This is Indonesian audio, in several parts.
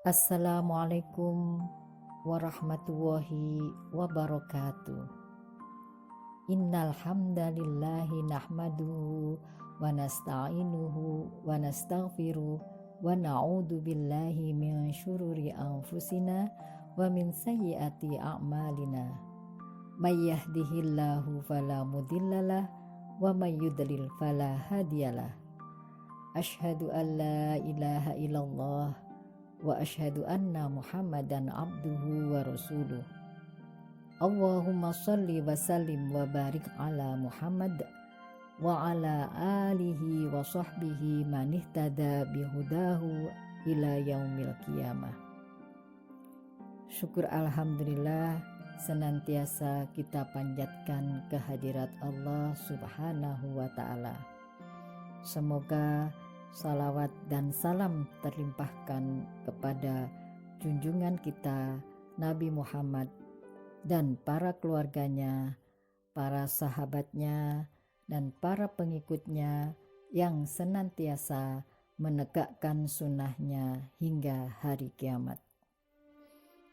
Assalamualaikum warahmatullahi wabarakatuh. Innal hamdalillahi nahmaduhu wa nasta'inuhu wa nastaghfiruh wa na'udzu billahi min syururi anfusina wa min sayyiati a'malina. May yahdihillahu fala mudhillalah wa may yudlil fala hadiyalah. Asyhadu an la ilaha illallah wa asyhadu anna Muhammadan abduhu wa rasuluh. Allahumma shalli wa sallim wa barik ala Muhammad wa ala alihi wa sahbihi man ihtada bihudahu ila yaumil qiyamah. Syukur alhamdulillah senantiasa kita panjatkan kehadirat Allah Subhanahu wa ta'ala. Semoga salawat dan salam terlimpahkan kepada junjungan kita Nabi Muhammad dan para keluarganya, para sahabatnya, dan para pengikutnya yang senantiasa menegakkan sunnahnya hingga hari kiamat.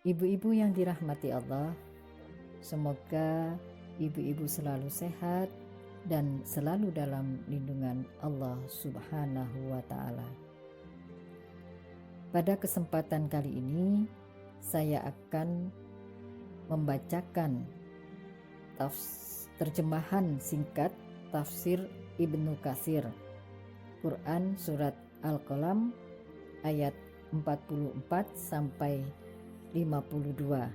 Ibu-ibu yang dirahmati Allah, semoga ibu-ibu selalu sehat dan selalu dalam lindungan Allah Subhanahu wa ta'ala. Pada kesempatan kali ini saya akan membacakan terjemahan singkat tafsir Ibnu Katsir, Quran surat Al-Qalam ayat 44 sampai 52,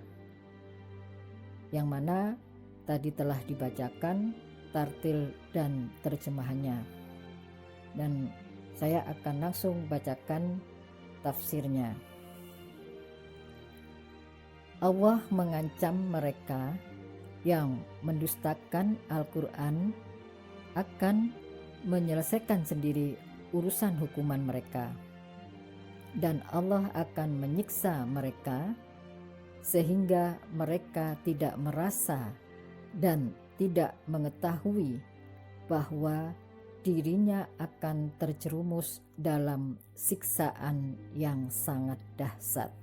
yang mana tadi telah dibacakan tartil dan terjemahannya, dan saya akan langsung bacakan tafsirnya. Allah mengancam mereka yang mendustakan Al-Quran akan menyelesaikan sendiri urusan hukuman mereka, dan Allah akan menyiksa mereka sehingga mereka tidak merasa dan tidak mengetahui bahwa dirinya akan terjerumus dalam siksaan yang sangat dahsyat.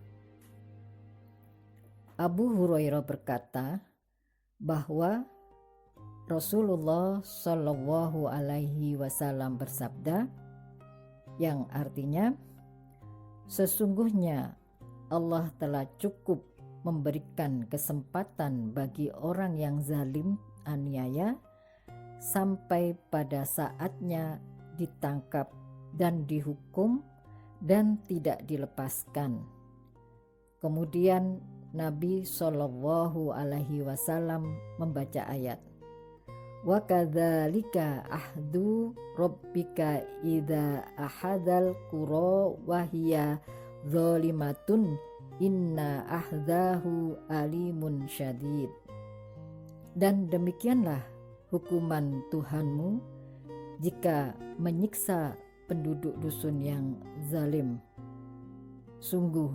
Abu Hurairah berkata bahwa Rasulullah Shallallahu Alaihi Wasallam bersabda, yang artinya, sesungguhnya Allah telah cukup memberikan kesempatan bagi orang yang zalim aniaya sampai pada saatnya ditangkap dan dihukum dan tidak dilepaskan. Kemudian Nabi Shallallahu Alaihi Wasallam membaca ayat, wa kadzalika ahdu rabbika idza ahadzal qura wa hiya zalimatun inna ahdahu alimun syadid. Dan demikianlah hukuman Tuhanmu jika menyiksa penduduk dusun yang zalim. Sungguh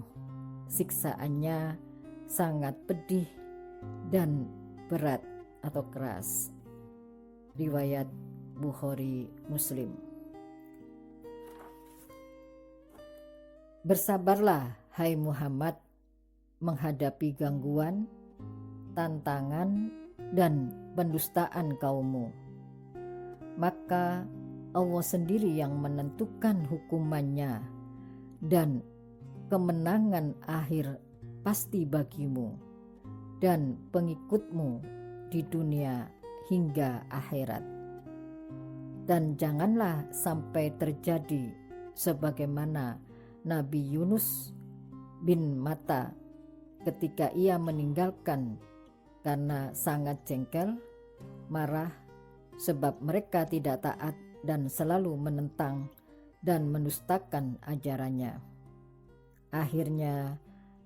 siksaannya sangat pedih dan berat atau keras. Riwayat Bukhari Muslim. Bersabarlah hai Muhammad menghadapi gangguan, tantangan, dan pendustaan kaummu. Maka Allah sendiri yang menentukan hukumannya, dan kemenangan akhir pasti bagimu dan pengikutmu di dunia hingga akhirat. Dan janganlah sampai terjadi sebagaimana Nabi Yunus bin Matta ketika ia meninggalkan karena sangat jengkel, marah, sebab mereka tidak taat dan selalu menentang dan mendustakan ajarannya. Akhirnya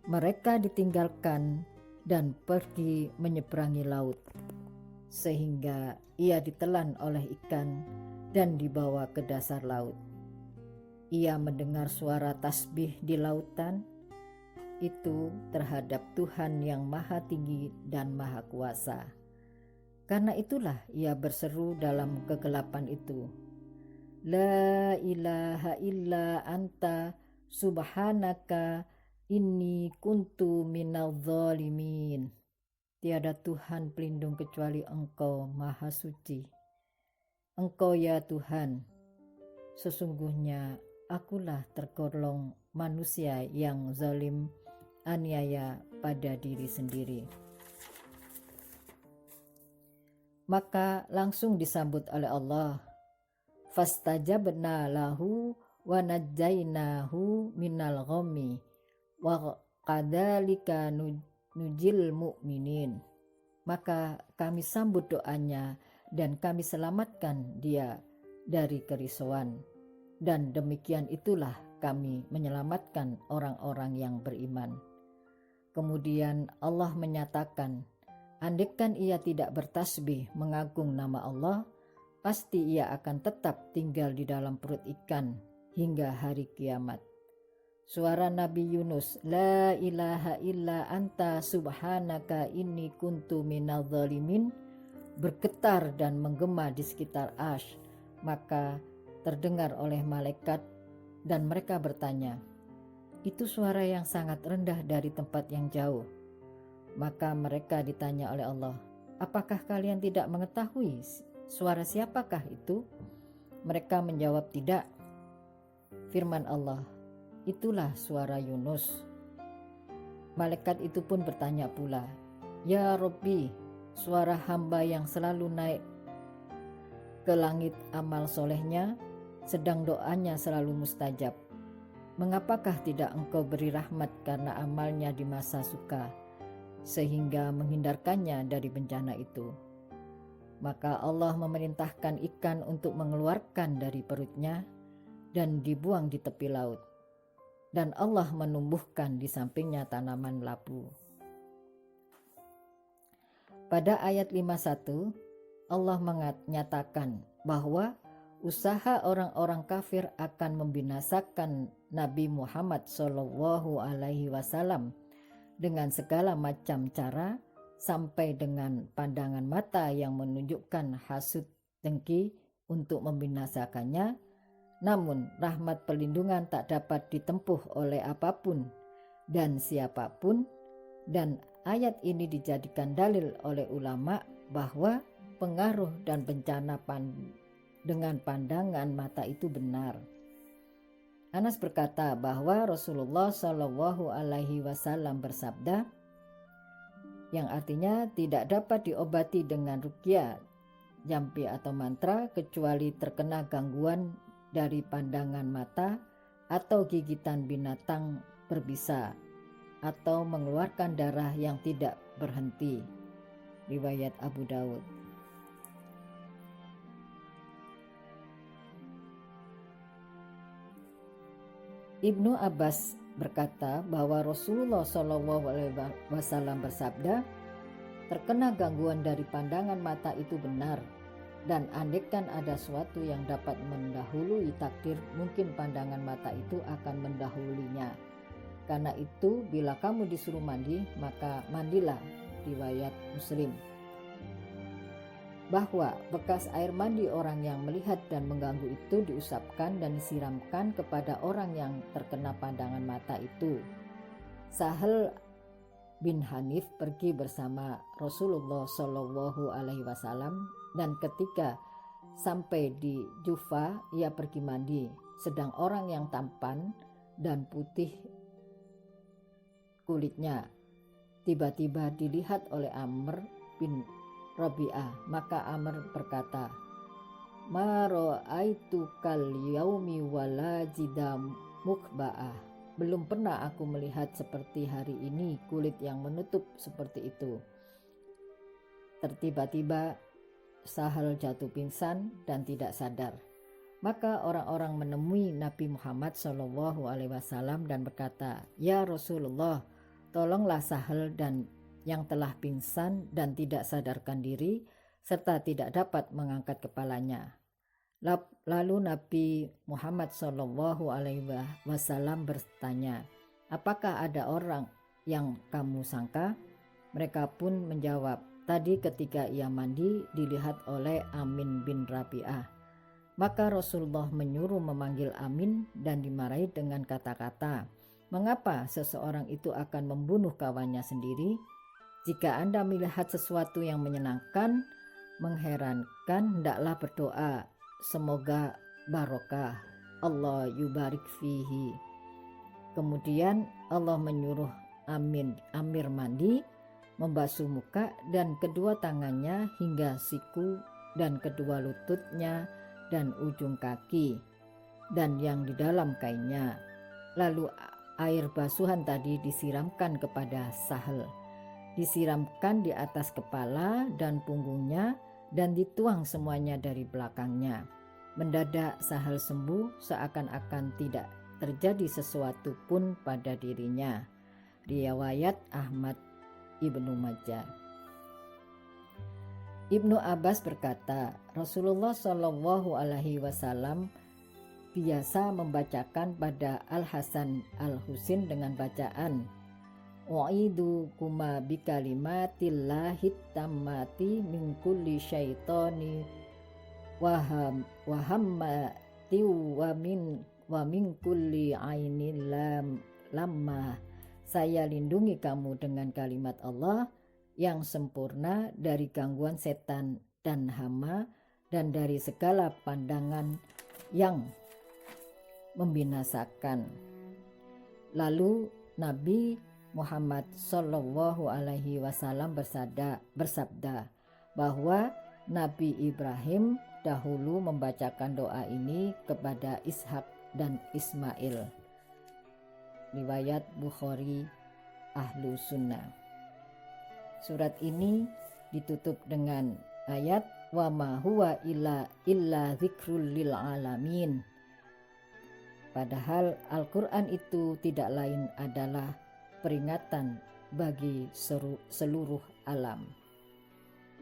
mereka ditinggalkan dan pergi menyeberangi laut, sehingga ia ditelan oleh ikan dan dibawa ke dasar laut. Ia mendengar suara tasbih di lautan itu terhadap Tuhan yang Maha Tinggi dan Maha Kuasa. Karena itulah ia berseru dalam kegelapan itu, La ilaha illa anta subhanaka inni kuntu minal zalimin. Tiada Tuhan pelindung kecuali Engkau Maha Suci. Engkau ya Tuhan, sesungguhnya akulah tergolong manusia yang zalim, aniaya pada diri sendiri. Maka langsung disambut oleh Allah. Fastajabna lahu wa najjainahu minal ghammi wa qadzalika nujil mu'minin. Maka kami sambut doanya dan kami selamatkan dia dari kerisauan. Dan demikian itulah kami menyelamatkan orang-orang yang beriman. Kemudian Allah menyatakan, andaikan ia tidak bertasbih mengagung nama Allah, pasti ia akan tetap tinggal di dalam perut ikan hingga hari kiamat. Suara Nabi Yunus, la ilaha illa anta subhanaka inni kuntu minal zalimin, bergetar dan menggema di sekitar Arsy. Maka terdengar oleh malaikat dan mereka bertanya, itu suara yang sangat rendah dari tempat yang jauh. Maka mereka ditanya oleh Allah, apakah kalian tidak mengetahui suara siapakah itu? Mereka menjawab tidak. Firman Allah, itulah suara Yunus. Malaikat itu pun bertanya pula, ya Rabbi, suara hamba yang selalu naik ke langit amal solehnya, sedang doanya selalu mustajab. Mengapakah tidak engkau beri rahmat karena amalnya di masa suka, sehingga menghindarkannya dari bencana itu? Maka Allah memerintahkan ikan untuk mengeluarkan dari perutnya dan dibuang di tepi laut. Dan Allah menumbuhkan di sampingnya tanaman labu. Pada ayat 51, Allah menyatakan bahwa usaha orang-orang kafir akan membinasakan Nabi Muhammad SAW dengan segala macam cara, sampai dengan pandangan mata yang menunjukkan hasud dengki untuk membinasakannya. Namun rahmat perlindungan tak dapat ditempuh oleh apapun dan siapapun, dan ayat ini dijadikan dalil oleh ulama bahwa pengaruh dan bencana dengan pandangan mata itu benar. Anas berkata bahwa Rasulullah SAW bersabda, yang artinya tidak dapat diobati dengan ruqyah, jampi atau mantra kecuali terkena gangguan dari pandangan mata atau gigitan binatang berbisa atau mengeluarkan darah yang tidak berhenti. Riwayat Abu Daud. Ibnu Abbas berkata bahwa Rasulullah SAW bersabda, terkena gangguan dari pandangan mata itu benar, dan andaikan ada sesuatu yang dapat mendahului takdir, mungkin pandangan mata itu akan mendahulunya. Karena itu bila kamu disuruh mandi, maka mandilah. Riwayat Muslim. Bahwa bekas air mandi orang yang melihat dan mengganggu itu diusapkan dan disiramkan kepada orang yang terkena pandangan mata itu. Sahal bin Hanif pergi bersama Rasulullah SAW, dan ketika sampai di Jufa ia pergi mandi, sedang orang yang tampan dan putih kulitnya tiba-tiba dilihat oleh Amr bin Rabi'ah. Maka Amr berkata, ma ra'aitu kal yaumi wala jidam mukba'ah. Belum pernah aku melihat seperti hari ini kulit yang menutup seperti itu. Tiba-tiba Sahal jatuh pingsan dan tidak sadar. Maka orang-orang menemui Nabi Muhammad SAW dan berkata, ya Rasulullah, tolonglah Sahal dan yang telah pingsan dan tidak sadarkan diri serta tidak dapat mengangkat kepalanya. Lalu Nabi Muhammad SAW bertanya, apakah ada orang yang kamu sangka? Mereka pun menjawab, tadi ketika ia mandi dilihat oleh Amin bin Rabi'ah. Maka Rasulullah menyuruh memanggil Amin dan dimarahi dengan kata-kata, Mengapa seseorang itu akan membunuh kawannya sendiri? Jika Anda melihat sesuatu yang menyenangkan, mengherankan, hendaklah berdoa, semoga barokah, Allah yubarik fihi. Kemudian Allah menyuruh Amir mandi, membasuh muka dan kedua tangannya hingga siku dan kedua lututnya dan ujung kaki dan yang di dalam kainnya. Lalu air basuhan tadi disiramkan kepada Sahal, disiramkan di atas kepala dan punggungnya dan dituang semuanya dari belakangnya. Mendadak Sahal sembuh, seakan-akan tidak terjadi sesuatu pun pada dirinya. Riwayat Ahmad Ibnu Majah. Ibnu Abbas berkata, Rasulullah Shallallahu Alaihi Wasallam biasa membacakan pada Al-Hasan Al-Husin dengan bacaan Wa'idu kuma bikalimatillahi tammati min kulli syaitani wahammati wa min kulli ainin lamma. Saya lindungi kamu dengan kalimat Allah yang sempurna dari gangguan setan dan hama dan dari segala pandangan yang membinasakan. Lalu Nabi Muhammad Shallallahu Alaihi Wasallam bersabda bahwa Nabi Ibrahim dahulu membacakan doa ini kepada Ishak dan Ismail. Riwayat Bukhari Ahlu Sunnah. Surat ini ditutup dengan ayat wa ma huwa illa dzikrul lil alamin. Padahal Al-Quran itu tidak lain adalah peringatan bagi seluruh alam.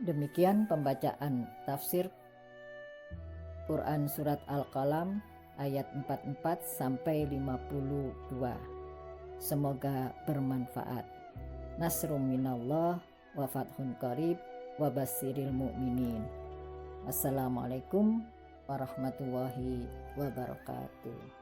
Demikian pembacaan tafsir Quran surat Al-Qalam ayat 44 sampai 52. Semoga bermanfaat. Nasrum minallah wa fathun qarib wa basyiril mu'minin. Assalamualaikum warahmatullahi wabarakatuh.